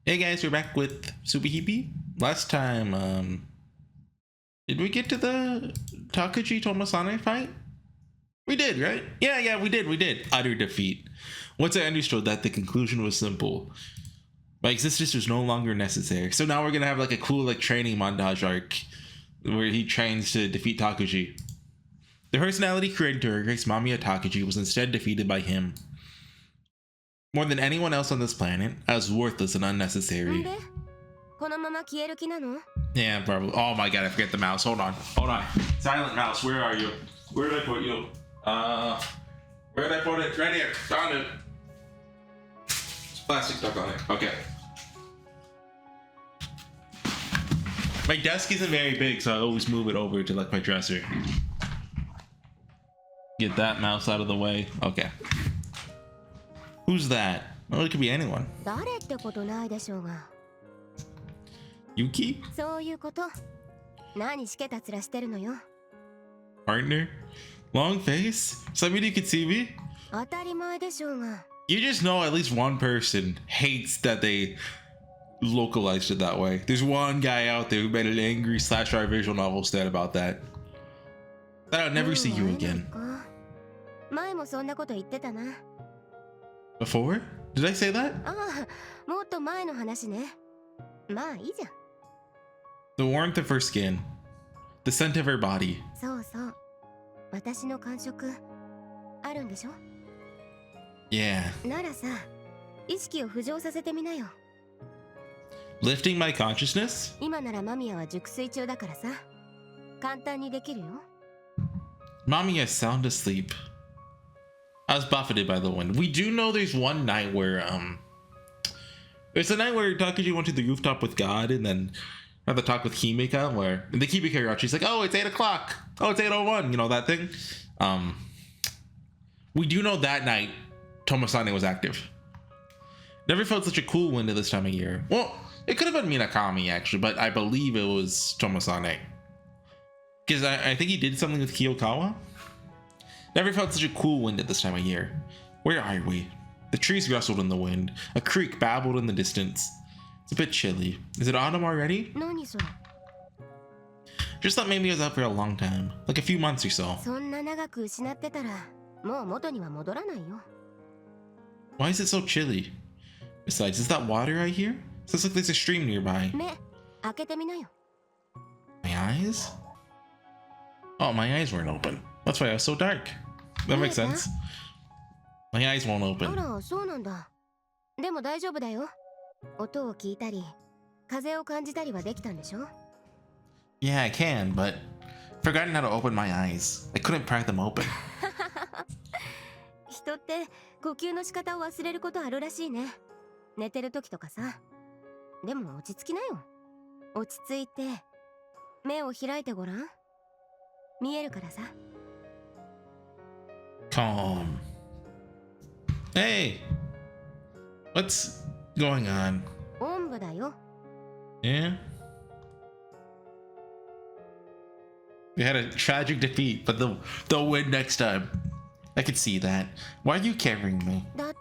Hey guys, we're back with SubaHibi. Last time, did we get to the Takuji Tomosane fight? We did, right? Yeah, we did. Utter defeat. Once I understood that, the conclusion was simple. My existence was no longer necessary. So now we're gonna have like a cool training montage arc where he trains to defeat Takuji. The personality created to replace Mamiya Takuji was instead defeated by him. More than anyone else on this planet, I was worthless and unnecessary. Yeah, probably. Oh my god, I forget the mouse. Hold on. Silent mouse, where are you? Where did I put you? Where did I put it? Right here. Found it. It's plastic stuck on it. Okay. My desk isn't very big, so I always move it over to like my dresser. Get that mouse out of the way. Okay. Who's that? Oh, it could be anyone. Yuki? Partner? Long face? Somebody could see me? You just know at least one person hates that they localized it that way. There's one guy out there who made an angry /r visual novel stat about that. That I'll never see you again. Before? Did I say that? The warmth of her skin. The scent of her body. Yeah. Lifting my consciousness? Mommy is sound asleep. I was buffeted by the wind. We do know there's one night where there's a night where Takuji went to the rooftop with God and then had the talk with Himeka where in the Himeka route she's like, oh, it's 8 o'clock. Oh, it's 8:01. You know that thing? We do know that night Tomosane was active. Never felt such a cool wind at this time of year. Well, it could have been Minakami actually, but I believe it was Tomosane. Because I think he did something with Kiyokawa. Never felt such a cool wind at this time of year. Where are we? The trees rustled in the wind. A creek babbled in the distance. It's a bit chilly. Is it autumn already? Just thought maybe I was out for a long time. Like a few months or so. Why is it so chilly? Besides, is that water I hear? It looks like there's a stream nearby. My eyes? Oh, my eyes weren't open. That's why I was so dark. That makes sense. My eyes won't open. Yeah, I can, but I've forgotten how to open my eyes. I couldn't pry them open. Calm. Hey! What's going on? Yeah? We had a tragic defeat, but they'll win next time. I could see that. Why are you carrying me? That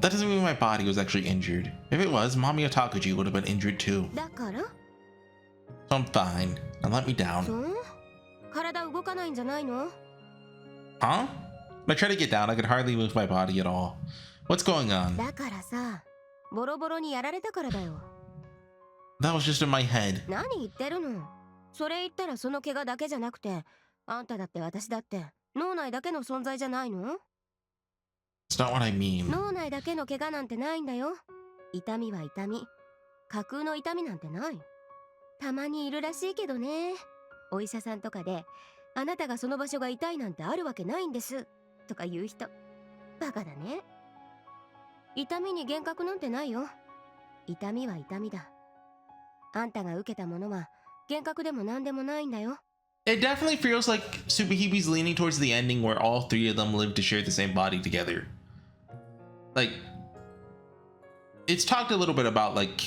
doesn't mean my body was actually injured. If it was, Mamiya Takuji would have been injured too. So I'm fine. Now let me down. Huh? When I try to get down, I could hardly move my body at all. What's going on? That was just in my head. It's not what I mean. It definitely feels like SubaHibi's leaning towards the ending where all three of them live to share the same body together. Like, it's talked a little bit about like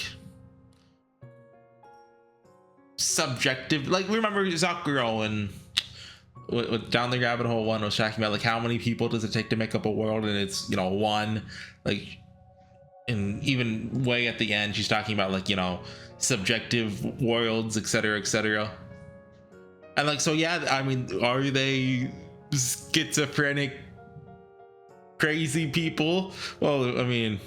subjective, like remember Zakuro and down the rabbit hole one was talking about like how many people does it take to make up a world, and it's, you know, one. Like, and even way at the end she's talking about like, you know, subjective worlds, etc., etc. And like, so yeah, I mean, are they schizophrenic crazy people? Well, I mean,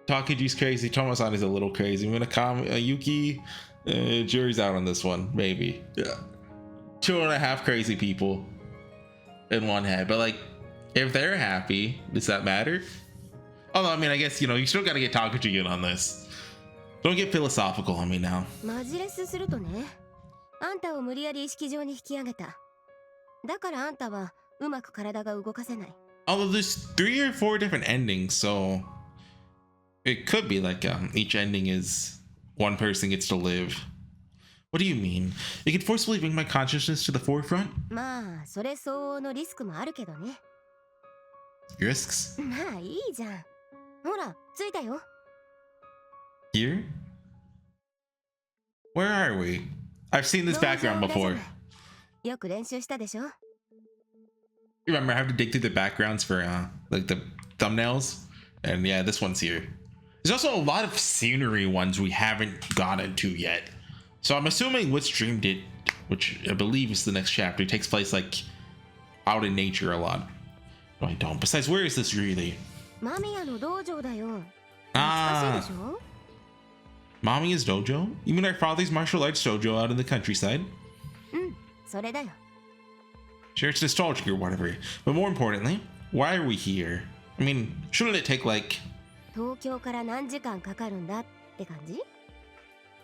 Takeji's crazy, Tomosane is a little crazy. I'm gonna Yuki, jury's out on this one, maybe. Yeah, 2.5 crazy people in one head. But like, if they're happy, does that matter? Although, I mean, I guess, you know, you still gotta get Takeji in on this. Don't get philosophical on me now. Although there's 3 or 4 different endings, so it could be like each ending is one person gets to live. What do you mean? It could forcibly bring my consciousness to the forefront? Risks? Here? Where are we? I've seen this background before. Remember, I have to dig through the backgrounds for like the thumbnails, and yeah, this one's here. There's also a lot of scenery ones we haven't gotten to yet, so I'm assuming what stream did, which I believe is the next chapter, takes place like out in nature a lot. No, I don't. Besides, where is this really? Mamiya's dojo? You mean our father's martial arts dojo out in the countryside? Sure, it's nostalgic or whatever, but more importantly, why are we here? I mean, shouldn't it take like...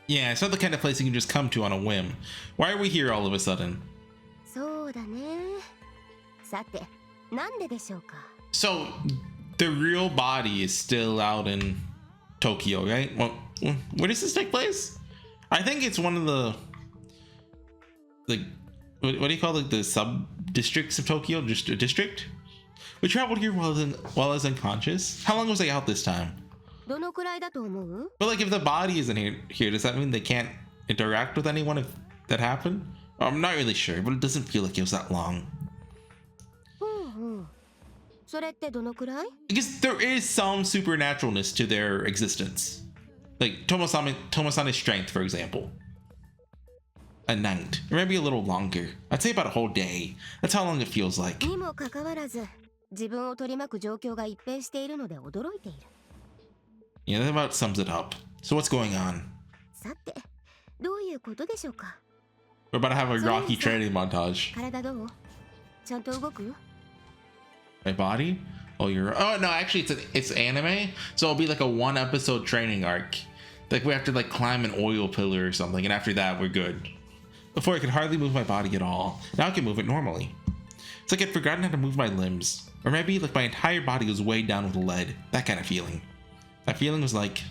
Yeah, it's not the kind of place you can just come to on a whim. Why are we here all of a sudden? So, the real body is still out in Tokyo, right? Well, where does this take place? I think it's one of the... like, what do you call like the sub-districts of Tokyo? Just a district? We traveled here while I was unconscious. How long was I out this time? But like, if the body isn't here, does that mean they can't interact with anyone if that happened? I'm not really sure, but it doesn't feel like it was that long. Because there is some supernaturalness to their existence. Like Tomosane's strength, for example. A night, or maybe a little longer. I'd say about a whole day. That's how long it feels like. Yeah, that about sums it up. So what's going on? We're about to have a Rocky training montage. My body? Oh, oh no, actually it's anime, so it'll be like a 1-episode training arc. Like we have to like climb an oil pillar or something, and after that we're good. Before I could hardly move my body at all. Now I can move it normally. It's like I'd forgotten how to move my limbs. Or maybe like my entire body was weighed down with lead. That kind of feeling. That feeling was like...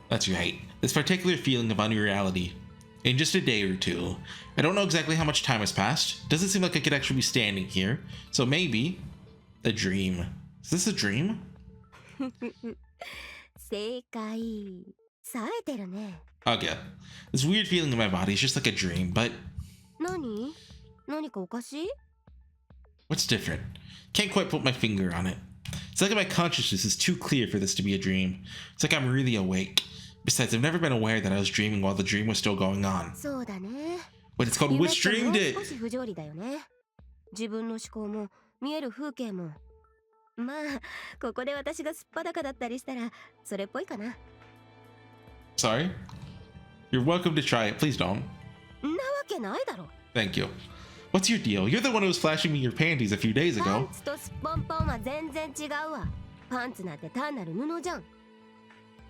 That's right. This particular feeling of unreality. In just a day or two. I don't know exactly how much time has passed. Doesn't seem like I could actually be standing here. So maybe... a dream. Is this a dream? Okay. This weird feeling in my body is just like a dream, but... What's different? Can't quite put my finger on it. It's like my consciousness is too clear for this to be a dream. It's like I'm really awake. Besides, I've never been aware that I was dreaming while the dream was still going on. But it's called Which Dreamed It? Sorry? You're welcome to try it. Please don't. Thank you. What's your deal? You're the one who was flashing me your panties a few days ago.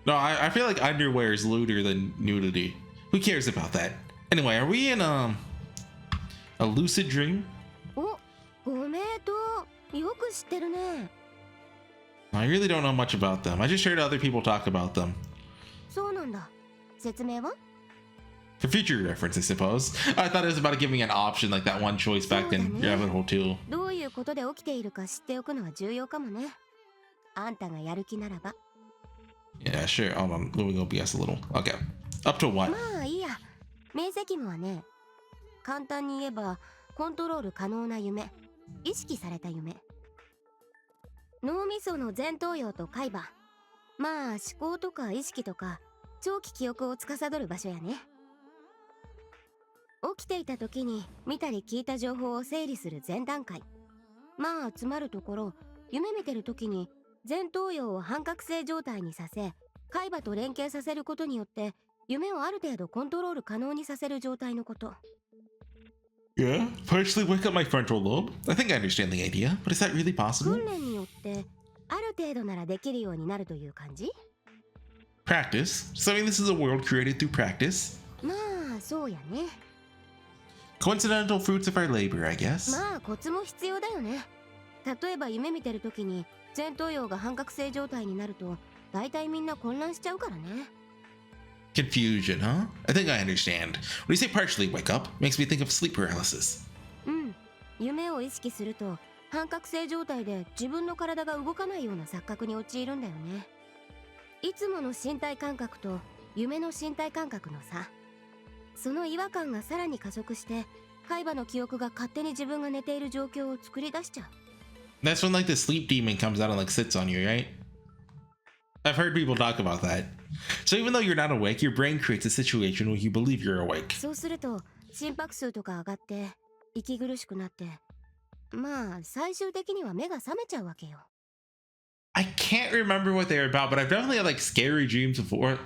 No, I feel like underwear is lewder than nudity. Who cares about that? Anyway, are we in a lucid dream? I really don't know much about them. I just heard other people talk about them. For future reference, I suppose. I thought it was about to give me an option like that one choice back in Rabbit Hole 2. Yeah, sure. Hold on. Let me go BS a little. Okay. Up to what? まあいいや。明晰夢はね、簡単に言えばコントロール可能な夢、意識された夢。脳みその前頭葉と海馬、まあ思考とか意識とか長期記憶を司る場所やね。起きていた時に見たり聞いた情報を整理する前段階。まあつまるところ、夢見てる時に前頭葉を半覚醒状態にさせ、海馬と連携させることによって夢をある程度コントロール可能にさせる状態のこと。Yeah, partially wake up my frontal lobe. I think I understand the idea, but is that really possible? 訓練によってある程度ならできるようになるという感じ。 Practice. So I mean, this is a world created through practice. まあそうやね。 Coincidental fruits of our labor, I guess. まあコツも必要だよね。例えば夢見てる時に前頭葉が半覚醒状態になると大体みんな混乱しちゃうからね。 Confusion, huh? I think I understand. When you say partially wake up, makes me think of sleep paralysis. うん、夢を意識すると半覚醒状態で自分の体が動かないような錯覚に陥るんだよね。いつもの身体感覚と夢の身体感覚の差、その違和感がさらに加速して海馬の記憶が勝手に自分が寝ている状況を作り出しちゃう。 That's when like the sleep demon comes out and like sits on you, right? I've heard people talk about that. So even though you're not awake, your brain creates a situation where you believe you're awake. そうすると心拍数とか上がって息苦しくなって、まあ最終的には目が覚めちゃうわけよ。 I can't remember what they're about, but I've definitely had like scary dreams before.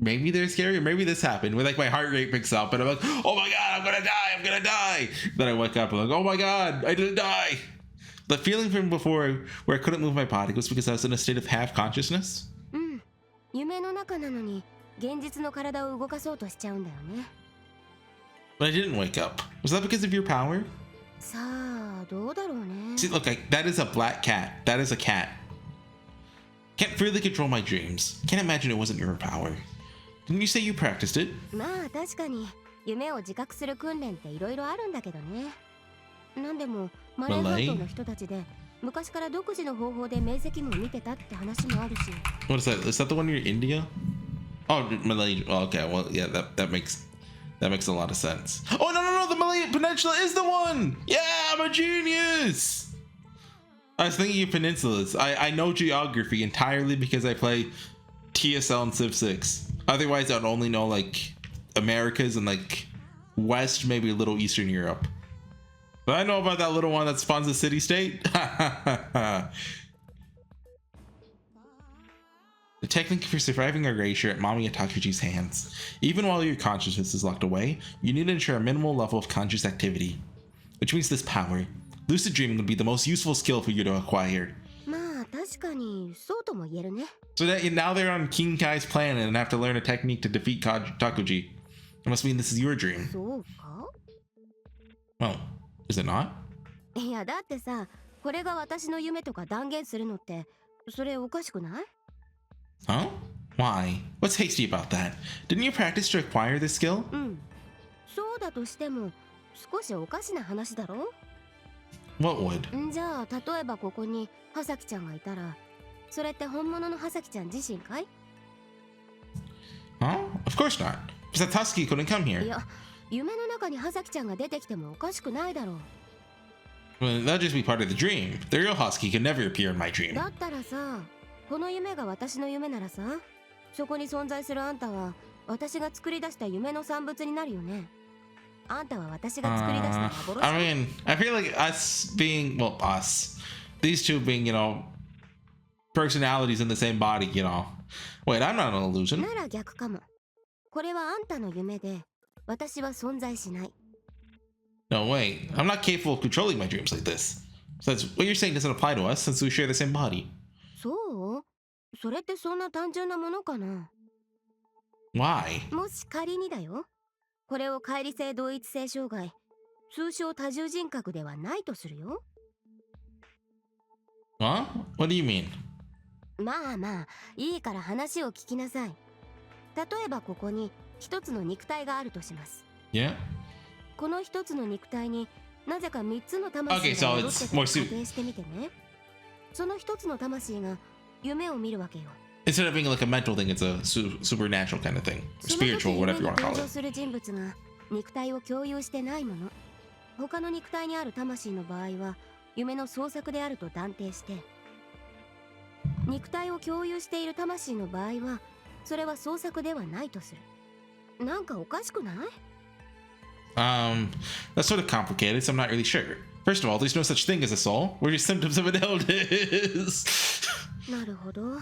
Maybe they're scary, or maybe this happened where like my heart rate picks up and I'm like, oh my god, I'm gonna die, I'm gonna die. Then I wake up and I'm like, oh my god, I didn't die. The feeling from before where I couldn't move my body was because I was in a state of half consciousness. うん、夢の中なのに現実の体を動かそうとしちゃうんだよね。 But I didn't wake up. Was that because of your power? さあどうだろうね。 See, look, that is a black cat. That is a cat. Can't freely control my dreams. Can't imagine it wasn't your power. Didn't you say you practiced it? まあ確かに夢を自覚する訓練っていろいろあるんだけどね。なんでもマレー半島の人たちで昔から独自の方法で明晰夢を見てたって話もあるし。 What is that? Is that the one near India? Oh, Malay. Oh, okay, well, yeah, that makes a lot of sense. Oh no, the Malay Peninsula is the one. Yeah, I'm a genius. I was thinking of peninsulas. I know geography entirely because I play TSL and Civ 6. Otherwise, I'd only know like Americas and like West, maybe a little Eastern Europe. But I know about that little one that spawns a city-state. The technique for surviving a erasure at Mami Atakuji's hands. Even while your consciousness is locked away, you need to ensure a minimal level of conscious activity. Which means this power. Lucid dreaming would be the most useful skill for you to acquire. まあ確かにそうとも言えるね。 So that now they're on King Kai's planet and have to learn a technique to defeat Takuji. It must mean this is your dream. そうか？ Well, is it not? いやだってさ、これが私の夢とか断言するのってそれおかしくない？ Huh? Why? What's hasty about that? Didn't you practice to acquire this skill? うん。そうだとしても少しおかしな話だろ？ What would? じゃあ例えばここに葉咲ちゃんがいたら、それって本物の葉咲ちゃん自身かい？ Huh? Of course not. Because Tatsuki couldn't come い here. や、夢の中に葉咲ちゃんが出てきてもおかしくないだろう。 Well, that'd just be part of the dream. The real Husky could never appear in my dream. だったらさ、この夢が私の夢ならさ、そこに存在するあんたは私が作り出した夢の産物になるよね。あんたは私が作り出した幻。I mean, I feel like us being, well, us, these two being, you know, personalities in the same body, you know. Wait, I'm not an illusion. なら逆かも。これはあんたの夢で、私は存在しない。No, wait. I'm not capable of controlling my dreams like this. So that's what you're saying doesn't apply to us since we share the same body. そう？それってそんな単純なものかな？ Why? もし仮にだよ。これを乖離性同一性障害、通称多重人格ではないとするよ。Huh? What do you mean? まあまあ、いいから話を聞きなさい。例えばここに一つの肉体があるとします Yeah? この一つの肉体になぜか3つの魂 Okay, so が戻っ it's てて more 仮定してみてね。その一つの魂が夢を見るわけよ。Instead of being like a mental thing, it's a supernatural kind of thing. その時 Spiritual, 夢 whatever に you want to 登 call 場 it. する人物が肉体を共有してないもの、他の肉体にある魂の場合は夢の創作であると断定して、肉体を共有している魂の場合はそれは創作ではないとする。なんかおかしくない？ That's sort of complicated, so I'm not really sure. First of all, there's no such thing as a soul. We're just symptoms of an illness. なるほど。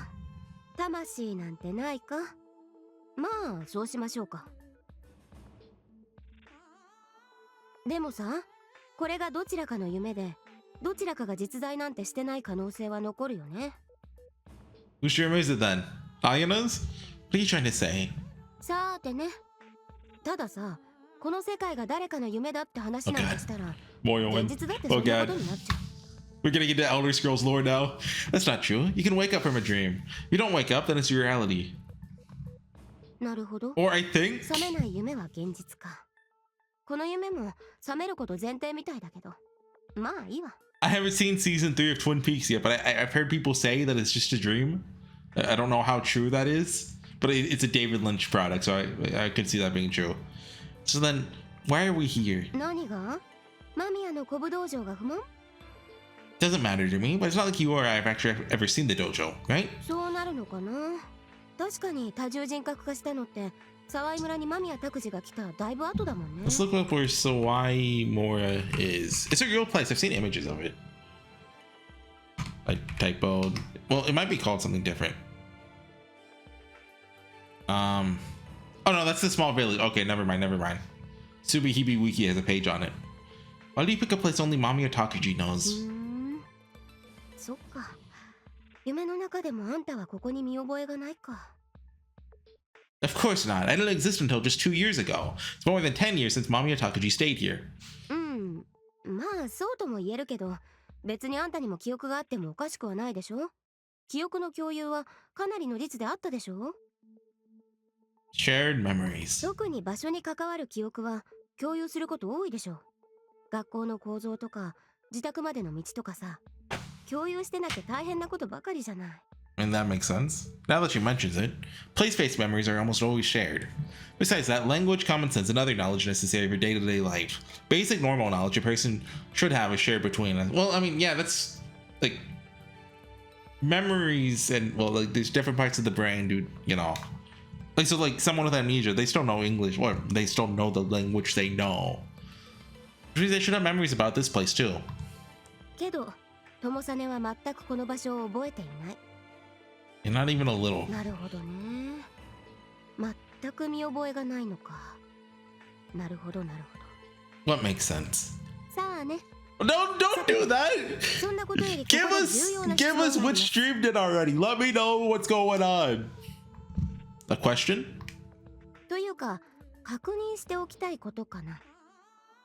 魂なんてないか。まあそうしましょうか。でもさ、これがどちらかの夢でどちらかが実在なんてしてない可能性は残るよね。Whose dream is it then? Ayana's? What are you trying to say? さーてね。たださ、この世界が誰かの夢だって話なんてしたら、現実だってそんなことになっちゃう。We're gonna get to Elder Scrolls lore now. That's not true. You can wake up from a dream. If you don't wake up, then it's your reality. なるほど。 Or I think. 覚めない夢は現実か。この夢も覚めること前提みたいだけど、まあいいわ。I haven't seen season 3 of Twin Peaks yet, but I've heard people say that it's just a dream. I don't know how true that is, but it's a David Lynch product, so I could see that being true. So then, why are we here? 何が？マミヤの古武道場が不問？ Doesn't matter to me, but it's not like you or I have actually ever seen the dojo, right? そうなるのかな。確かに多重人格化したのって沢井村に間宮拓司が来ただいぶ後だもんね。 Let's look up where Sawai is. It's a real place. I've seen images of it. I typoed. Well, it might be called something different. Oh no, that's the small village. Okay, never mind. SubaHibi Wiki has a page on it. Why do you pick a place only Mami or Takuji knows? そっか。夢の中でもあんたはここに見覚えがないか。 Of course not. I didn't exist until just 2 years ago. It's more than 10 years since Mami or Takuji stayed here. まあそうとも言えるけど、別にあんたにも記憶があってもおかしくはないでしょ。記憶の共有はかなりの率であったでしょ。 Shared memories. 特に場所に関わる記憶は共有すること多いでしょ。学校の構造とか自宅までの道とかさ、共有してなきゃ大変なことばかりじゃない。 And that makes sense. Now that she mentions it, place-based memories are almost always shared. Besides that, language, common sense, and other knowledge necessary for day-to-day life. Basic normal knowledge a person should have is shared between us. Well, I mean, yeah, that's like memories and well, like there's different parts of the brain, dude, you know. Like so like someone with amnesia, they still know English, or they still know the language they know. Which means they should have memories about this place too. けど、Tomosaneは全くこの場所を覚えていない。 And not even a little. なるほどね。全く見覚えがないのか。なるほど。 What makes sense? さあね。 Don't do that! そんなことよりこ Give こで重要な us 質問があります which stream did already. Let me know what's going on. A question? というか、確認しておきたいことかな。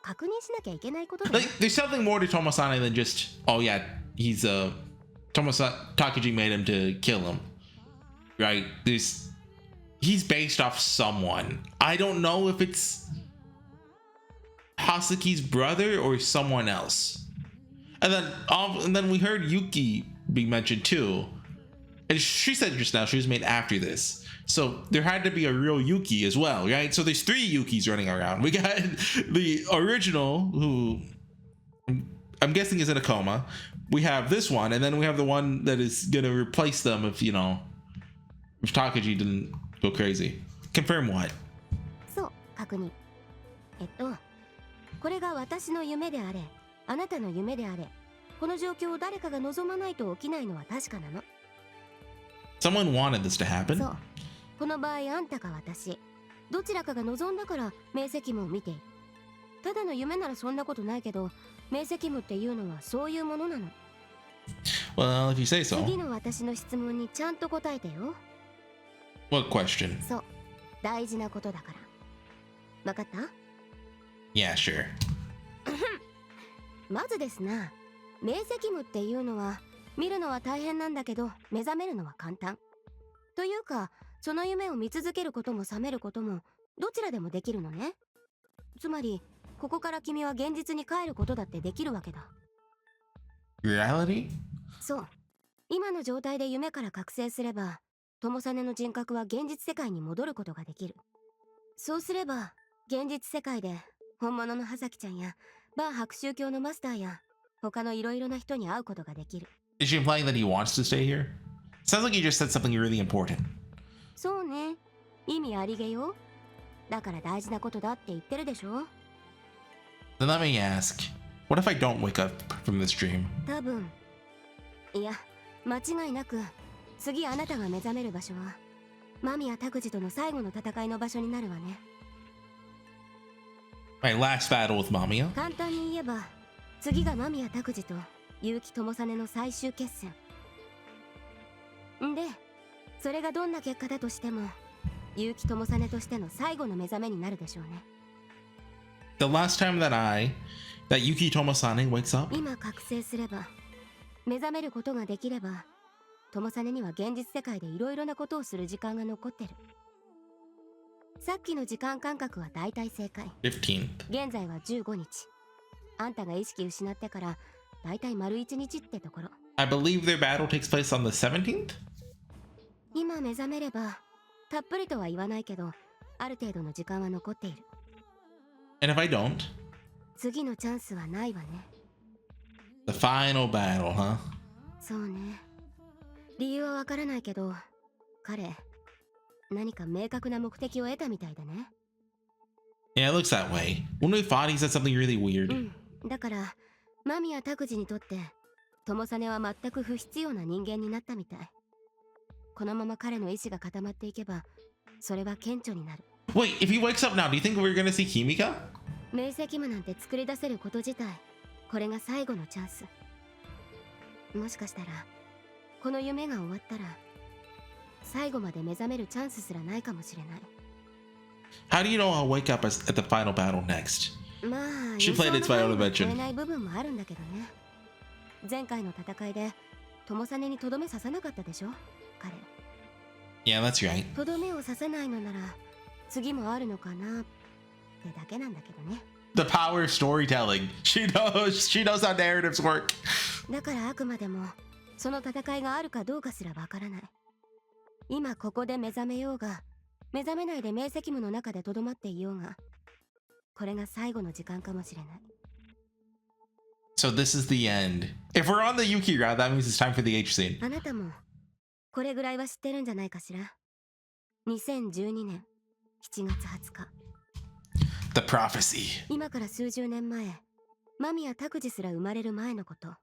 確認しなきゃいけないことだ Like, there's something more to Tomosane than just, oh yeah, he's Takuji made him to kill him. Right? He's based off someone. I don't know if it's Hasaki's brother or someone else. And then we heard Yuki being mentioned too. And she said just now she was made after this. So there had to be a real Yuki as well, right? So there's 3 Yukis running around. We got the original, who I'm guessing is in a coma. We have this one, and then we have the one that is gonna replace them if Takuji didn't go crazy. Confirm what? そう、確認。これが私の夢であれ、あなたの夢であれ、この状況を誰かが望まないと起きないのは確かなの。 Someone wanted this to happen. そう。この場合あんたか私、どちらかが望んだから明晰夢を見ている。ただの夢ならそんなことないけど、明晰夢っていうのはそういうものなの。 Well, if you say so. 次の私の質問にちゃんと答えてよ。 What question? そう、大事なことだから。わかった？ Yeah, sure. まずですな、明晰夢っていうのは見るのは大変なんだけど目覚めるのは簡単。というか、その夢を見続けることも覚めることもどちらでもできるのね。つまり、ここから君は現実に帰ることだってできるわけだ。Reality? そう。今の状態で夢から覚醒すれば、友実の人格は現実世界に戻ることができる。そうすれば現実世界で本物の葉咲ちゃんやバー白宗教のマスターや他のいろいろな人に会うことができる。 Is she implying that he wants to stay here? Sounds like he just said something really important. そうね、意味ありげよ。だから大事なことだって言ってるでしょ。 Then let me ask, what if I don't wake up from this dream? 多分、いや間違いなく次あなたが目覚める場所は間宮拓司との最後の戦いの場所になるわね。 My last battle with Mamiya? 簡単に言えば次が間宮拓司と結城友実の最終決戦で、それがどんな結果だとしても結城友実としての最後の目覚めになるでしょうね。 The last time that Yuki Tomosane wakes up? 今覚醒すれば目覚めることができれば友実には現実世界でいろいろなことをする時間が残ってる。さっきの時間感覚は大体正解。 15th. 現在は15日。あんたが意識失ってから大体丸1日ってところ。 I believe their battle takes place on the 17th? 今目覚めればたっぷりとは言わないけどある程度の時間は残っている。 And if I don't? 次のチャンスはないわね。 The final battle, huh? そうね。理由はわからないけど彼何か明確な目的を得たみたいだね。 Yeah, it looks that way. When we fought, he said something really weird. だから間宮拓司にとって友実は全く不必要な人間になったみたい。このまま彼の意志が固まっていけばそれは顕著になる。 Wait, if he wakes up now, do you think we're gonna see Kimika? 明晰夢なんて作り出せること自体これが最後のチャンス。もしかしたらこの夢が終わったら最後まで目覚めるチャンスすらないかもしれない。 How do you know I'll wake up at the final battle next? まあ She played it by own 超 invention. えない部分もあるんだけどね。前回の戦いで友実にとどめ刺さなかったでしょ彼。 Yeah, that's right. とどめを刺さないのなら次もあるのかなってだけなんだけどね。 The power of storytelling. She knows how narratives work. だからあくまでもその戦いがあるかどうかすらわからない。今ここで目覚めようが目覚めないで明晰夢の中でとどまっていようがこれが最後の時間かもしれない。 So this is the end. If we're on the Yuki route, that means it's time for the H scene. あなたもこれぐらいは知ってるんじゃないかしら。2012年7月20日 The prophecy. 今から数十年前間宮拓司すら生まれる前のこと。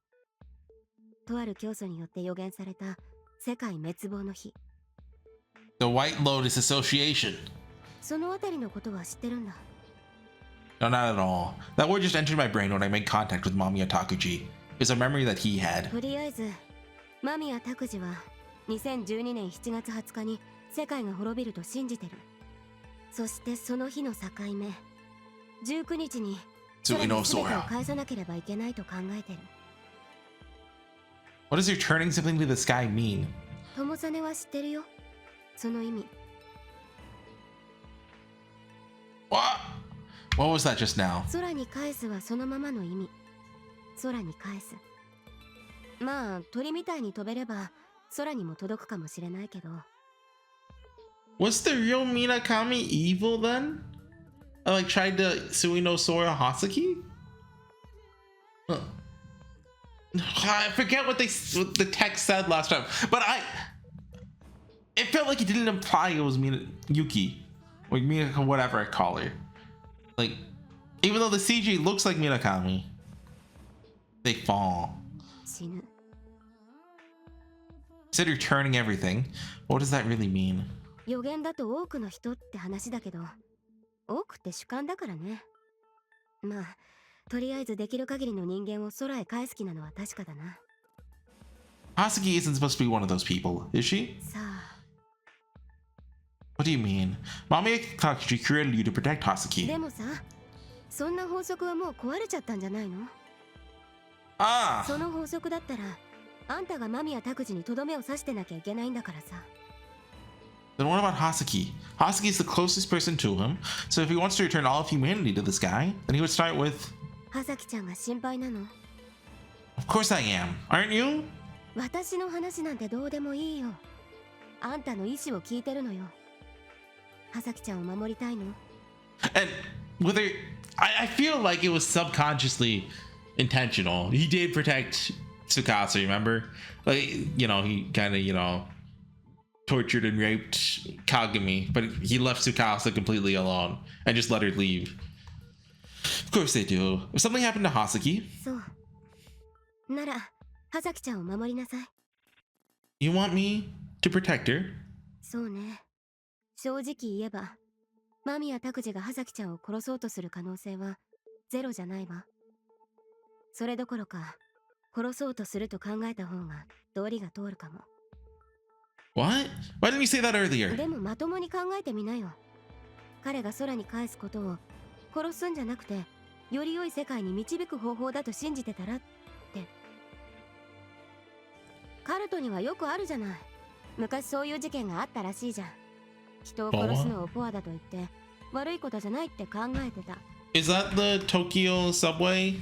とある教祖によって予言された世界滅亡の日。 The White Lotus Association. そのあたりのことは知ってるんだ。 No, not at all. That word just entered my brain when I made contact with Mamiya Takuji. It's a memory that he had. とりあえず間宮拓司は2012年7月20日に世界が滅びると信じてる。そしてその日の境目19日に全てを返さなければいけないと考えてる。 What does your turning something to the sky mean? 友実は知ってるよその意味。 What was that just now? 空に返すはそのままの意味。空に返す。まあ鳥みたいに飛べれば空にも届くかもしれないけど。 Was the real Minakami evil then? I like tried to Suino Sora Hasaki? Huh. I forget what the text said last time, but it felt like it didn't imply it was Yuki or Minakami, whatever I call her. Like, even though the CG looks like Minakami, they fall. 死ぬ。 Said you're turning everything. What does that really mean? 予言だと多くの人って話だけど多くって主観だからね。まあとりあえずできる限りの人間を空へ返す気なのは確かだな。 Hasaki isn't supposed to be one of those people, is she? さあ What do you mean? Mamiya Takuji created you to protect Hasaki. でもさそんな法則はもう壊れちゃったんじゃないの？ Ah! その法則だったらあんたが間宮拓司にとどめを刺してなきゃいけないんだからさ。 Then what about Hasaki? Hasaki is the closest person to him, so if he wants to return all of humanity to this guy, then he would start with... 葉咲ちゃんが心配なの？ Of course I am. Aren't you? 私の話なんてどうでもいいよ。あんたの意思を聞いてるのよ。葉咲ちゃんを守りたいの？ And whether I feel like it was subconsciously intentional. He did protect Tsukasa, remember? Like, you know, he kind of, you know, tortured and raped Kagami, but he left Tsukasa completely alone and just let her leave. Of course they do. If something happened to Hasaki, そう。なら、葉咲ちゃんを守りなさい。you want me to protect her? そうね。正直言えば、間宮拓司が葉咲ちゃんを殺そうとする可能性はゼロじゃないわ。それどころか、殺そうとすると考えた方が道理が通るかも。What? Why didn't you say that earlier? でもまともに考えてみなよ。彼が空に返すことを殺すんじゃなくて、より良い世界に導く方法だと信じてたらって。カルトにはよくあるじゃない。昔そういう事件があったらしいじゃん。人を殺すのをポアだと言って悪いことじゃないって考えてた。 Is that the Tokyo subway?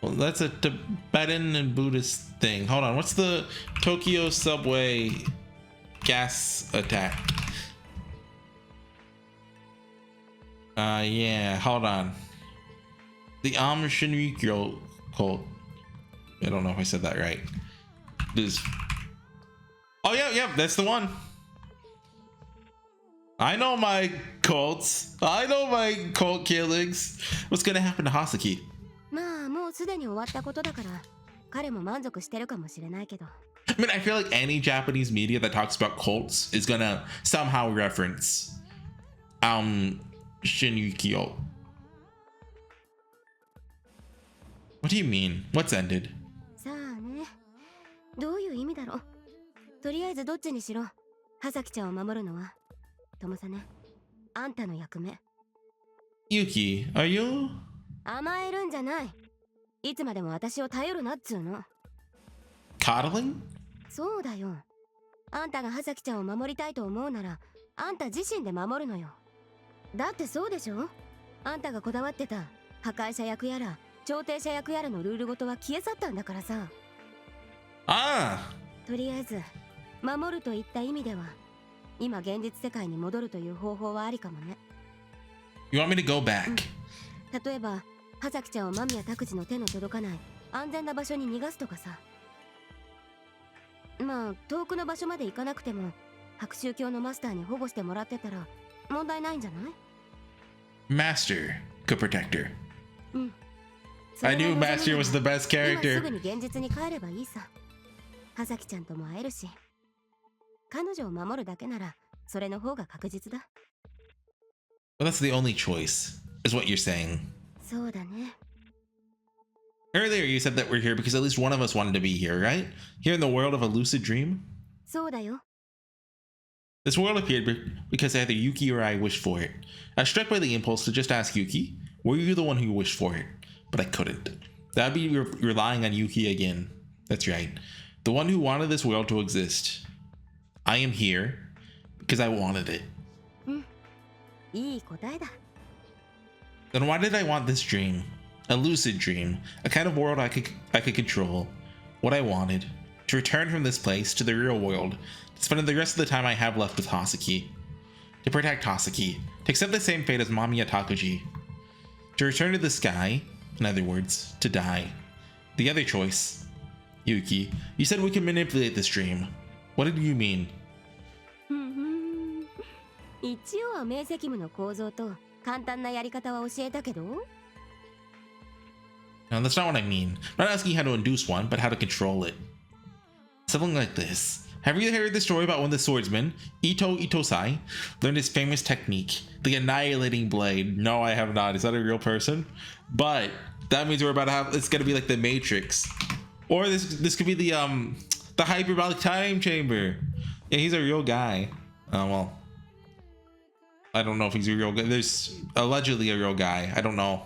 Well, that's a Tibetan and Buddhist thing. Hold on, what's the Tokyo subway gas attack? Yeah, hold on. The Shinrikyo cult. I don't know if I said that right. This. Oh yeah, that's the one. I know my cults. I know my cult killings. What's gonna happen to Hasaki? まあもうすでに終わったことだから彼も満足してるかもしれないけど。 I mean, I feel like any Japanese media that talks about cults is gonna somehow reference Shinrikyo. What do you mean? What's ended? さあね。どういう意味だろう。とりあえずどっちにしろ葉咲ちゃんを守るのは友さね。あんたの役目。 Yuki, are you? 甘えるんじゃない。いつまでも私を頼るなっつうの。 Coddling? そうだよ。あんたが葉咲ちゃんを守りたいと思うならあんた自身で守るのよ。だってそうでしょ。あんたがこだわってた破壊者役やら調停者役やらのルールごとは消え去ったんだからさ。Ah! とりあえず守るといった意味では今現実世界に戻るという方法はありかもね。 You want me to go back? 例えば葉咲ちゃんを間宮拓司の手の届かない安全な場所に逃がすとかさ。まあ遠くの場所まで行かなくても白州教のマスターに保護してもらってたら問題ないんじゃない？ Master could protect her. うん。 I knew Master was the best 今す character. ぐに現実に帰ればいいさ。葉咲ちゃんとも会えるし彼女を守るだけならそれの方が確実だ。 Well, that's the only choice, is what you're saying. そうだね。 Earlier, you said that we're here because at least one of us wanted to be here, right? Here in the world of a lucid dream? そうだよ。 This world appeared because either Yuki or I wished for it. I was struck by the impulse to just ask Yuki, were you the one who wished for it? But I couldn't. That'd be relying on Yuki again. That's right. The one who wanted this world to exist. I am here because I wanted it. いい答えだ。 Then why did I want this dream? A lucid dream, a kind of world I could control. What I wanted, to return from this place to the real world, to spend the rest of the time I have left with Hasaki. To protect Hasaki, to accept the same fate as Mamiya Takuji. To return to the sky, in other words, to die. The other choice. Yuki, you said we can manipulate this dream. What did you mean? 一応は明晰夢の構造と簡単なやり方は教えたけど。 No, that's not what I mean. I'm not asking you how to induce one, but how to control it. Something like this. Have you heard the story about when the swordsman, Ito Itosai, learned his famous technique, the annihilating blade? No, I have not. Is that a real person? But that means we're about to have, it's gonna be like the Matrix. Or this could be the hyperbolic time chamber. Yeah, he's a real guy. Well, I don't know if he's a real guy. There's allegedly a real guy. I don't know.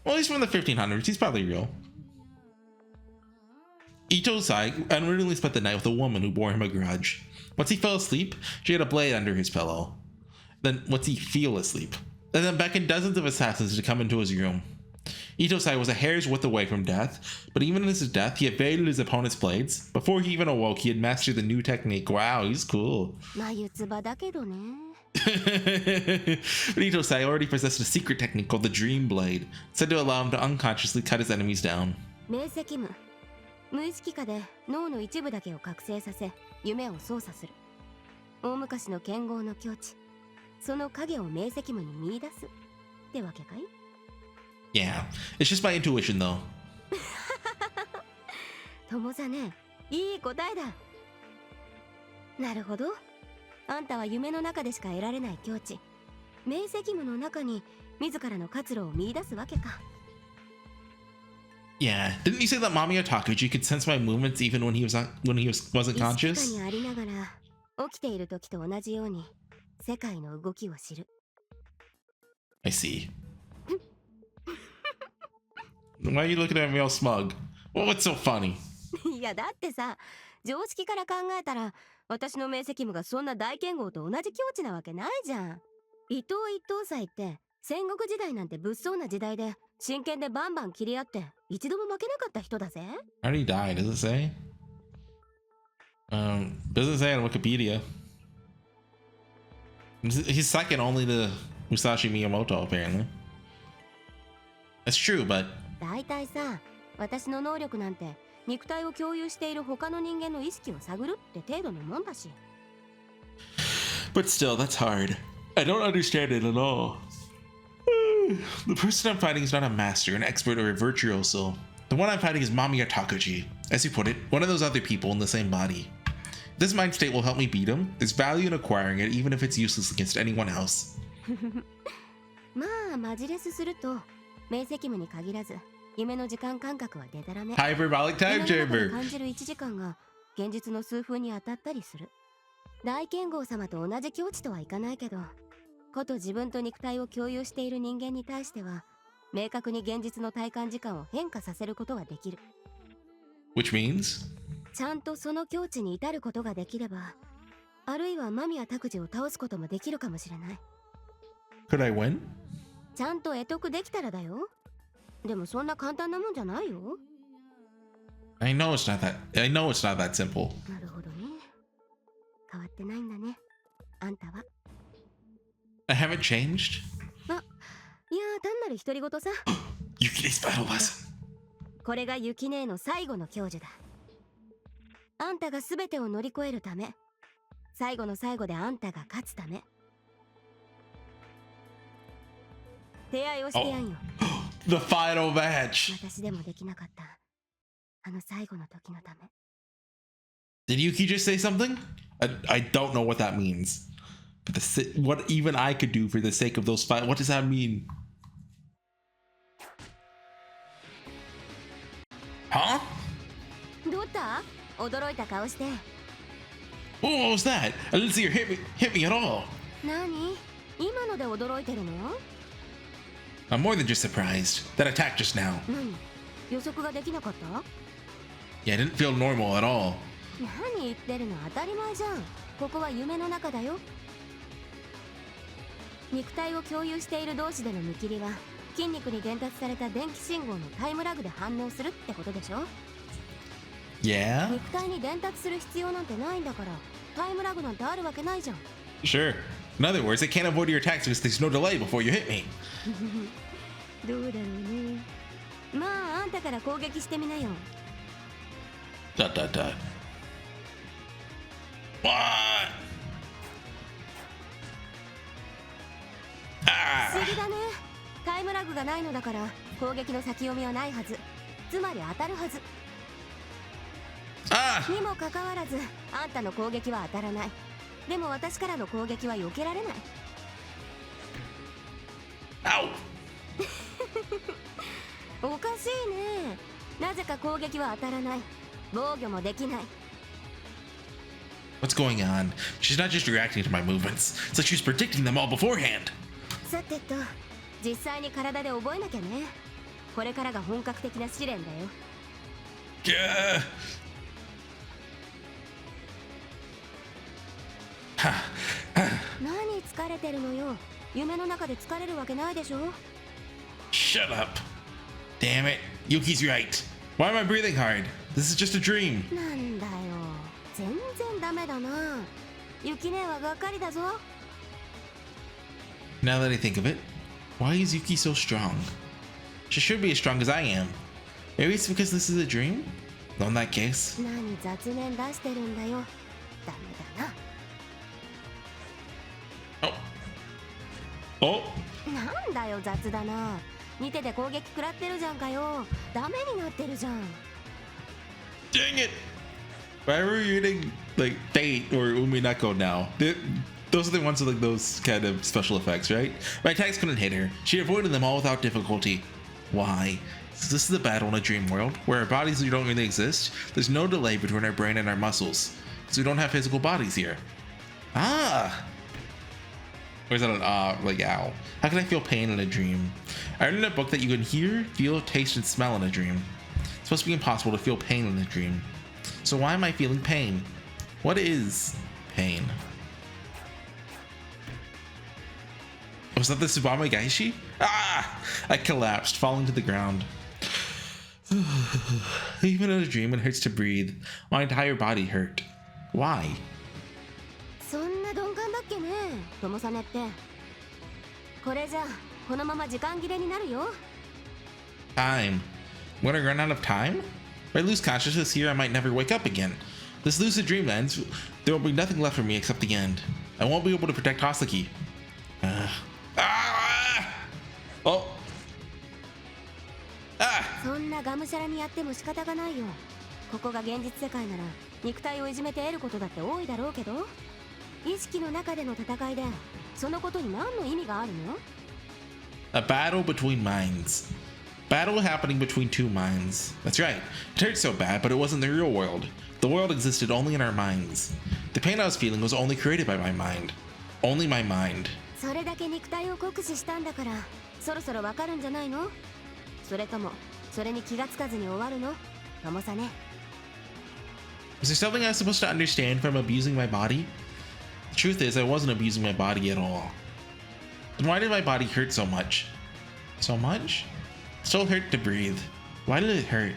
Well, he's from the 1500s. He's probably real. Itosai unwittingly spent the night with a woman who bore him a grudge. Once he fell asleep, she had a blade under his pillow. Then once he fell asleep, and then beckoned dozens of assassins to come into his room. Itosai was a hair's width away from death, but even in his death, he evaded his opponent's blades. Before he even awoke, he had mastered the new technique. Wow, he's cool. 眉唾だけどね。But Itosai already possessed a secret technique called the Dream Blade, said to allow him to unconsciously cut his enemies down. 明晰夢。無意識下で脳の一部だけを覚醒させ、夢を操作する。大昔の剣豪の境地。その影を明晰夢に見出す。ってわけかい？ Yeah, it's just my intuition though. Tomosane、いい答えだ。なるほど。あんたは夢の中でしか得られない境地、明晰夢の中に自らの活路を見出すわけか。Yeah, didn't you say that Mamiya Takuji could sense my movements even when he wasn't 意 conscious? 識下にありながら、起きている時と同じように世界の動きを知る。I see. Why are you looking at me all smug? Well, what's so funny? いやだってさ、常識から考えたら私の明晰夢がそんな大剣豪と同じ境地なわけないじゃん。伊藤一等祭って戦国時代なんて物騒な時代で真剣でバンバン切り合って一度も負けなかった人だぜ。How did he die? Does it say? Doesn't say on Wikipedia. He's second only to Musashi Miyamoto, apparently. That's true, but だいたいさ、私の能力なんて肉体を共有している他の人間の意識を探るって程度のもんだし。but still, that's hard. I don't understand it at all. The person I'm fighting is not a master, an expert, or a virtuoso. The one I'm fighting is Mamiya Takuji. As you put it, one of those other people in the same body. This mind state will help me beat him. There's value in acquiring it, even if it's useless against anyone else. まあマジレスすると明晰夢に限らず夢の時間感覚はデタラメ。 Hyperbolic time 夢の中で chamber. 感じる1時間が現実の数分に当たったりする。大剣豪様と同じ境地とはいかないけど、こと自分と肉体を共有している人間に対しては明確に現実の体感時間を変化させることができる。 Which means? ちゃんとその境地に至ることができれば、あるいは間宮拓司を倒すこともできるかもしれない。 Could I win? ちゃんと得得できたらだよ。でもそんな簡単なもんじゃないよ。 I know it's not that simple. なるほどね。変わってないんだね、あんたは。 I haven't changed? あ、いや単なる独り言さ。 Yuki's battle lesson. これがユキ姉の最後の教授だ。あんたが全てを乗り越えるため、最後の最後であんたが勝つため。手合いをしてやんよ。The final match. 私でもできなかったあの最後の時のため。 Did Yuki just say something? I don't know what that means. But what even I could do for the sake of those five. What does that mean? Huh? どうった？驚いた顔して。 What was that? I didn't see her hit me at all. 何？今ので驚いてるの？ I'm more than just surprised. That attack just now. 何？予測ができなかった？ Yeah, it didn't feel normal at all. 何言ってるの、当たり前じゃん。ここは夢の中だよ。肉体を共有している同士での見切りは筋肉に伝達された電気信号のタイムラグで反応するってことでしょ。 Yeah? 肉体に伝達する必要なんてないんだから、タイムラグなんてあるわけないじゃん。 Sure. In other words, I can't avoid your attacks because there's no delay before you hit me. どうだろうね。まああんたから攻撃してみなよ。 Dot dot dot. What? Ah! 不思議だね。タイムラグがないのだから攻撃の先読みはないはず。つまり当たるはず。 Ah! にもかかわらずあんたの攻撃は当たらない。でも私からの攻撃は避けられない。 Ow! おかしいね。なぜか攻撃は当たらない。防御もできない。 What's going on? She's not just reacting to my movements. It's like she's predicting them all beforehand. さてと、実際に体で覚えなきゃね。これからが本格的な試練だよ。 Gah. Ha. 何疲れてるのよ。夢の中で疲れるわけないでしょ。 Shut up. Damn it. Yuki's right. Why am I breathing hard? This is just a dream. なんだよ、全然ダメだな。ユキ姉はがっかりだぞ。 Now that I think of it, why is Yuki so strong? She should be as strong as I am. Maybe it's because this is a dream? No, in that case. 何雑念出してるんだよ。ダメだな。 Oh. なんだよ雑だな。似てて攻撃食らってるじゃんかよ。ダメになってるじゃん。 Dang it! Why are we reading like Fate or Umineko now? Those are the ones with like those kind of special effects, right? My attacks couldn't hit her. She avoided them all without difficulty. Why? So this is a battle in a dream world where our bodies don't really exist. There's no delay between our brain and our muscles, because we don't have physical bodies here. Ah! Or is that an like ow? How can I feel pain in a dream? I read in a book that you can hear, feel, taste, and smell in a dream. It's supposed to be impossible to feel pain in a dream. So why am I feeling pain? What is pain? Was that the Tsubame Gaishi? Ah! I collapsed, falling to the ground. Even in a dream, it hurts to breathe. My entire body hurt. Why? そんな鈍感だっけね、友サネって。これじゃこのまま時間切れになるよ。 Time. When I run out of time? If I lose consciousness here, I might never wake up again. This lucid dream ends, there will be nothing left for me except the end. I won't be able to protect Hasaki. Oh. そんながむしゃらにやっても仕方がないよ。ここが現実世界なら肉体をいじめて得ることだって多いだろうけど、意識の中での戦いでそのことに何の意味があるの？ A battle between minds. Battle happening between two minds. That's right. It hurt so bad, but it wasn't the real world. The world existed only in our minds. The pain I was feeling was only created by my mind. Only my mind. それだけ肉体を酷使したんだから、そろそろわかるんじゃないの？それともそれに気がつかずに終わるの？友さね。 Was there something I was supposed to understand from abusing my body? The truth is, I wasn't abusing my body at all. Then why did my body hurt so much? So much? It still hurt to breathe. Why did it hurt?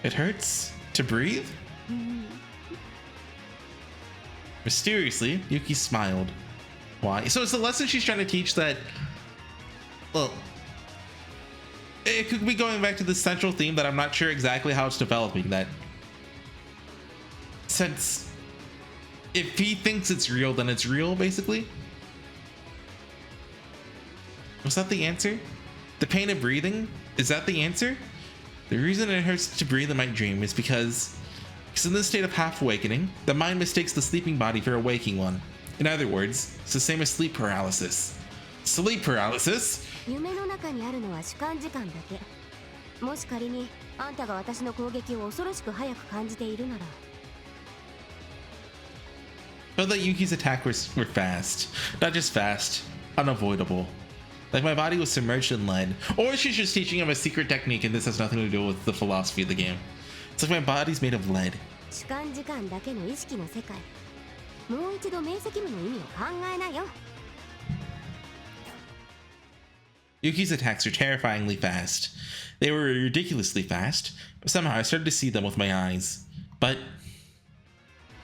It hurts to breathe? Mysteriously, Yuki smiled. Why? So it's the lesson she's trying to teach that, well, it could be going back to the central theme that I'm not sure exactly how it's developing, that since if he thinks it's real, then it's real, basically. Was that the answer? The pain of breathing? Is that the answer? The reason it hurts to breathe in my dream is because in this state of half awakening, the mind mistakes the sleeping body for a waking one. In other words, it's the same as sleep paralysis. Sleep paralysis? 夢の中にあるのは主観時間だけ。もし仮にあんたが私の攻撃を恐ろしく早く感じているなら。 I felt that Yuki's attacks were fast. Not just fast, unavoidable. Like my body was submerged in lead. Or she's just teaching him a secret technique and this has nothing to do with the philosophy of the game. It's like my body's made of lead. 主観時間だけの意識の世界。もう一度明晰夢の意味を考えなよ。 Yuki's attacks are terrifyingly fast. They were ridiculously fast, but somehow I started to see them with my eyes. But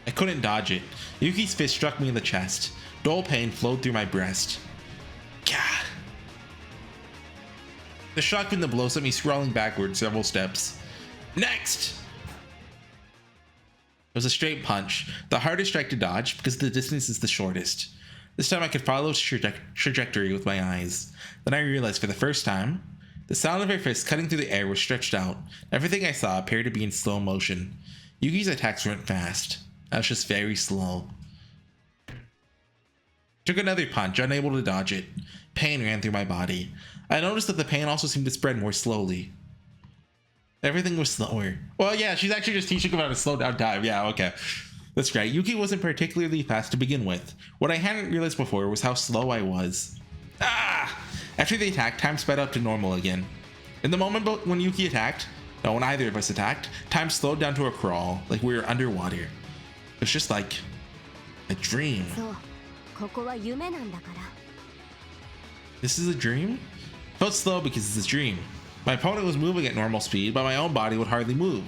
I couldn't dodge it. Yuki's fist struck me in the chest. Dull pain flowed through my breast. Gah! The shock from the blow sent me sprawling backward several steps. Next! It was a straight punch, the hardest strike to dodge because the distance is the shortest. This time I could follow its trajectory with my eyes. Then I realized for the first time, the sound of her fist cutting through the air was stretched out. Everything I saw appeared to be in slow motion. Yuki's attacks weren't fast. I was just very slow. Took another punch, unable to dodge it. Pain ran through my body. I noticed that the pain also seemed to spread more slowly. Everything was slower. Well, yeah, she's actually just teaching about a slow down time. Yeah, okay. That's right. Yuki wasn't particularly fast to begin with. What I hadn't realized before was how slow I was. Ah! After the attack, time sped up to normal again. In the moment when Yuki attacked, no, when either of us attacked, time slowed down to a crawl, like we were underwater. It was just like a dream. そう、ここは夢なんだから。 This is a dream? Felt slow because it's a dream. My opponent was moving at normal speed, but my own body would hardly move.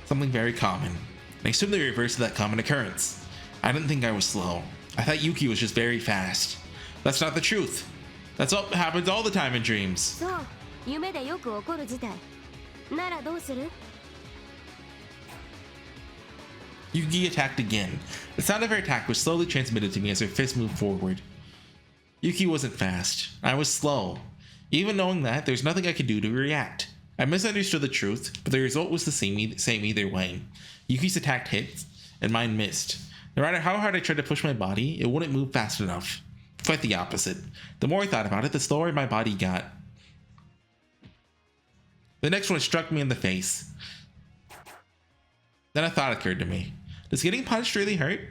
Something very common. And I assumed the reverse of that common occurrence. I didn't think I was slow. I thought Yuki was just very fast. That's not the truth. That's all happens all the time in dreams. そう、夢でよく起こる事態。ならどうする？ Yuki attacked again. The sound of her attack was slowly transmitted to me as her fist moved forward. Yuki wasn't fast. I was slow. Even knowing that, there's nothing I could do to react. I misunderstood the truth, but the result was the same either way. Yuki's attack hit, and mine missed. No matter how hard I tried to push my body, it wouldn't move fast enough. Quite the opposite. The more I thought about it, the slower my body got. The next one struck me in the face. Then a thought occurred to me. Does getting punched really hurt?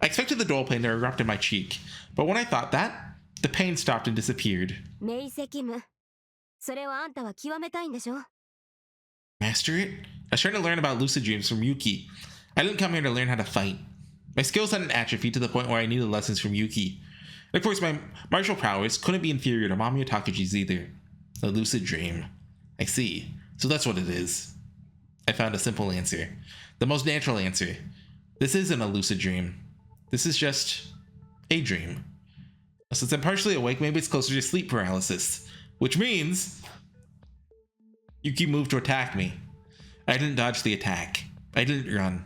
I expected the dual pain to erupt in my cheek, but when I thought that, the pain stopped and disappeared. 明晰夢。それをあんたは極めたいんでしょ？ Master it? I was trying to learn about lucid dreams from Yuki. I didn't come here to learn how to fight. My skills hadn't atrophied to the point where I needed lessons from Yuki. And of course, my martial prowess couldn't be inferior to Mamiya Takaji's either. A lucid dream. I see. So that's what it is. I found a simple answer. The most natural answer. This isn't a lucid dream. This is just a dream. Since I'm partially awake, maybe it's closer to sleep paralysis. Which means Yuki moved to attack me. I didn't dodge the attack. I didn't run.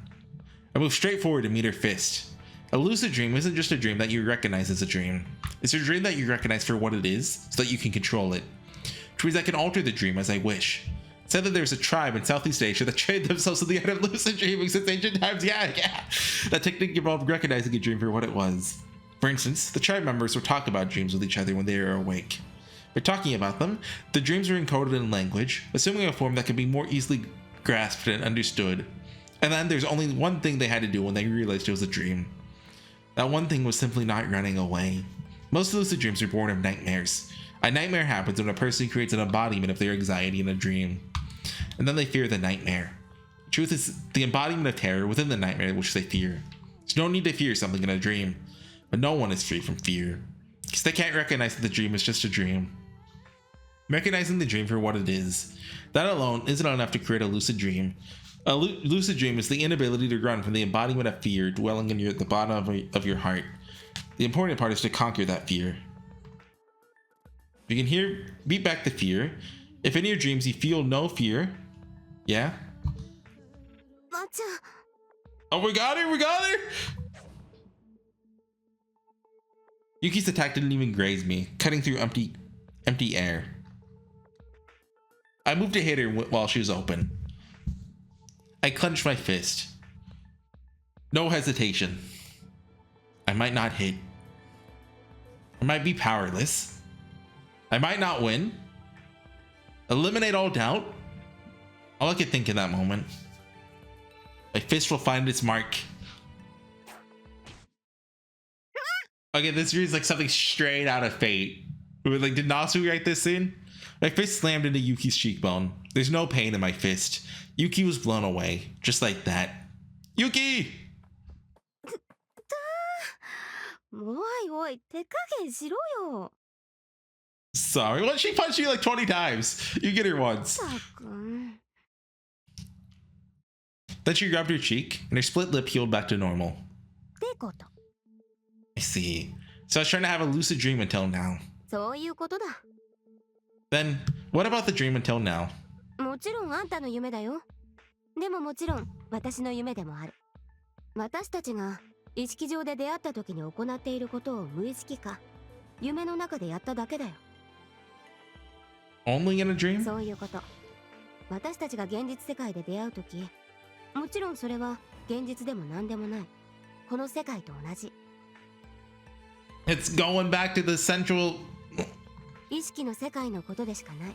I moved straight forward to meet her fist. A lucid dream isn't just a dream that you recognize as a dream. It's a dream that you recognize for what it is, so that you can control it. Which means I can alter the dream as I wish. It said that there's a tribe in Southeast Asia that trained themselves in the art of lucid dreaming since ancient times. Yeah. That technique involved recognizing a dream for what it was. For instance, the tribe members would talk about dreams with each other when they were awake. By talking about them, the dreams were encoded in language, assuming a form that could be more easily grasped and understood. And then there's only one thing they had to do when they realized it was a dream. That one thing was simply not running away. Most lucid dreams are born of nightmares. A nightmare happens when a person creates an embodiment of their anxiety in a dream. And then they fear the nightmare. The truth is the embodiment of terror within the nightmare which they fear. There's no need to fear something in a dream. But no one is free from fear. Because they can't recognize that the dream is just a dream. Recognizing the dream for what it is. That alone isn't enough to create a lucid dream. A lucid dream is the inability to run from the embodiment of fear dwelling in the bottom of your heart. The important part is to conquer that fear. You can beat back the fear. If in your dreams you feel no fear, yeah? Oh, we got her! Yuki's attack didn't even graze me, cutting through empty air. I moved to hit her while she was open. I clenched my fist. No hesitation. I might not hit. I might be powerless. I might not win. Eliminate all doubt. All I could think in that moment. My fist will find its mark. Okay, this reads like something straight out of Fate. Like, did Nasu write this scene? My fist slammed into Yuki's cheekbone. There's no pain in my fist. Yuki was blown away, just like that. Yuki! おいおい、手加減しろよ。 Sorry, what? She punched you like 20 times. You get her once. ったく。 Then she grabbed her cheek, and her split lip healed back to normal. ってこと。 I see. So I was trying to have a lucid dream until now. そういうことだ。 Then, what about the dream until now? もちろんあんたの夢だよ。でももちろん私の夢でもある。私たちが意識上で出会った時に行っていることを無意識化、夢の中でやっただけだよ。 Only in a dream? そういうこと。私たちが現実世界で出会う時、もちろんそれは現実でも何でもない。この世界と同じ。 It's going back to the central... 意識の世界のことでしかない。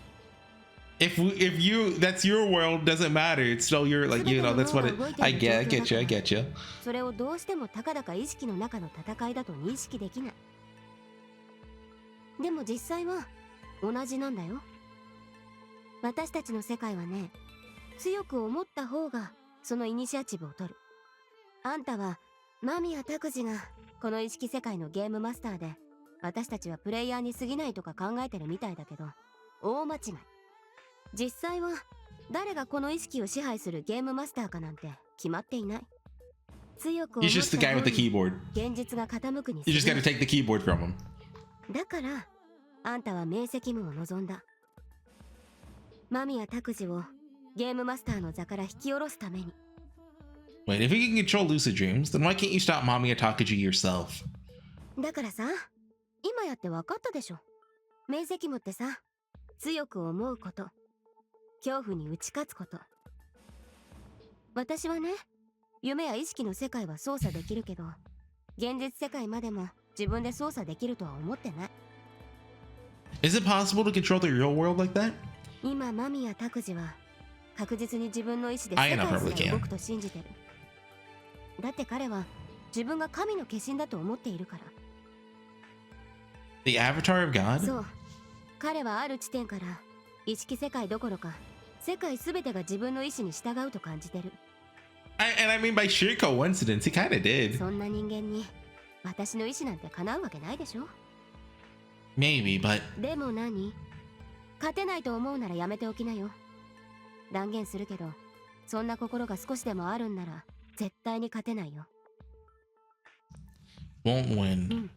If that's your world, doesn't matter. It's still your, like, you know, that's what it... I get you. それをどうしてもたかだか意識の中の戦いだと認識できない。でも実際は同じなんだよ。私たちの世界はね、強く思った方がそのイニシアチブを取る。あんたは間宮拓司がこの意識世界のゲームマスターで、私たちはプレイヤーに過ぎないとか考えてるみたいだけど、大間違い。実際は誰がこの意識を支配するゲームマスターかなんて決まっていない。強く思 He's っ just the た guy よ with う the に keyboard. 現実が傾くに You 過 just ぎ gotta ない。 take the keyboard from him. だからあんたは明晰夢を望んだ。間宮拓司をゲームマスターの座から引き下ろすために。 Wait, if you can control lucid dreams, then why can't you stop Mamiya Takaji yourself? だからさ、今やって分かったでしょ。明晰夢ってさ、強く思うこと、恐怖に打ち勝つこと。私はね、夢や意識の世界は操作できるけど、現実世界までも自分で操作できるとは思ってない。 Is it possible to control the real world like that? 今間宮拓司は確実に自分の意志で世 I 界 know す probably ら can. 動くと信じてる。だって彼は自分が神の化身だと思っているから。 The avatar of God? そう、彼はある地点から意識世界どころか世界すべてが自分の意志に従うと感じてる。 And I mean, by sheer coincidence, he kinda did. そんな人間に私の意志なんて叶うわけないでしょ。 Maybe, but でも何？勝てないと思うならやめておきなよ。断言するけど、そんな心が少しでもあるんなら絶対に勝てないよ。 won't win.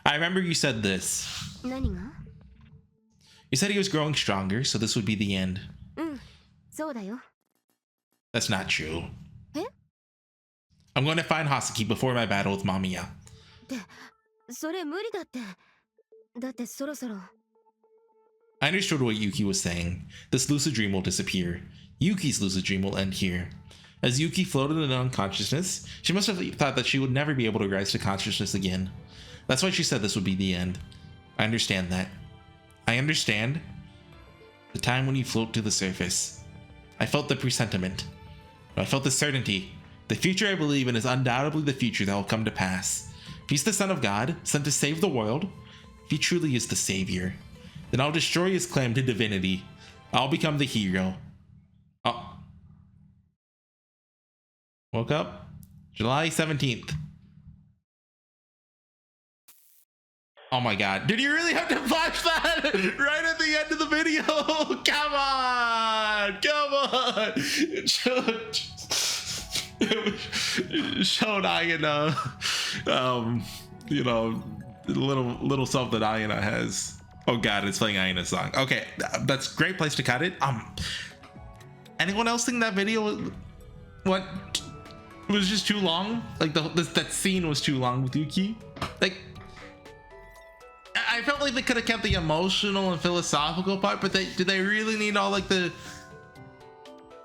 I remember you said this. 何が？ You said he was growing stronger, so this would be the end. うん、そうだよ。 That's not true. え？ I'm going to find Hasaki before my battle with Mamiya. それ無理だって。だってそろそろ。 I understood what Yuki was saying. This lucid dream will disappear. Yuki's lucid dream will end here. As Yuki floated in unconsciousness, she must have thought that she would never be able to rise to consciousness again. That's why she said this would be the end. I understand that. I understand the time when you float to the surface. I felt the presentiment. I felt the certainty. The future I believe in is undoubtedly the future that will come to pass. If he's the Son of God, sent to save the world, if he truly is the Savior, then I'll destroy his claim to divinity. I'll become the hero. Oh. Woke up July 17th. Oh my god. Did you really have to flash that right at the end of the video? Come on. Come on. Showed Ayana, you know, little something Ayana has. Oh god, it's playing Ayana's song. Okay, that's a great place to cut it. Anyone else think that video what was just too long? Like that scene was too long with Yuki? Like I felt like they could have kept the emotional and philosophical part, but did they really need all like the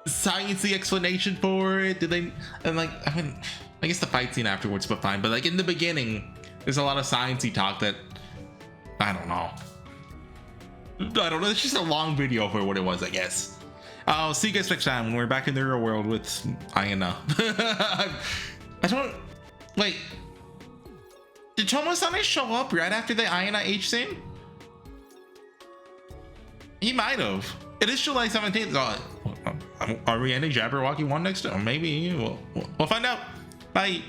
sciencey explanation for it? Did they? And like, I mean, I guess the fight scene afterwards, but fine. But like in the beginning, there's a lot of sciencey talk that I don't know. It's just a long video for what it was, I guess. I'll see you guys next time when we're back in the real world with Ayana. I don't wait. Did Tomosane show up right after the Ayana H scene? He might have. It is July 17th. Are we ending Jabberwocky 1 next time? Maybe we'll find out. Bye.